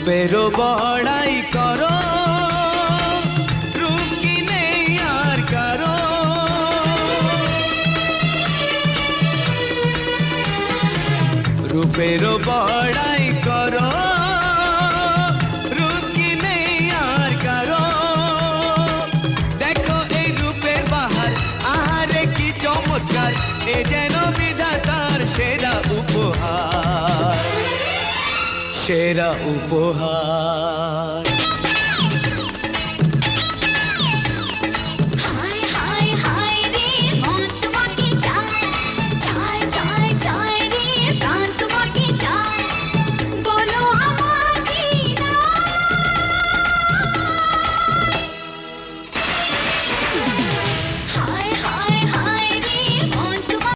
রূপেরও বড়াই করো, রূপ কি নেই আর কারো। রূপেরও বড়াই করো, রূপ কি নেই আর কারো। দেখো এই রূপের বাহার, আহারে কি চমৎকার, এ যেন বিধাতার সেরা উপহার, সেরা উপহার।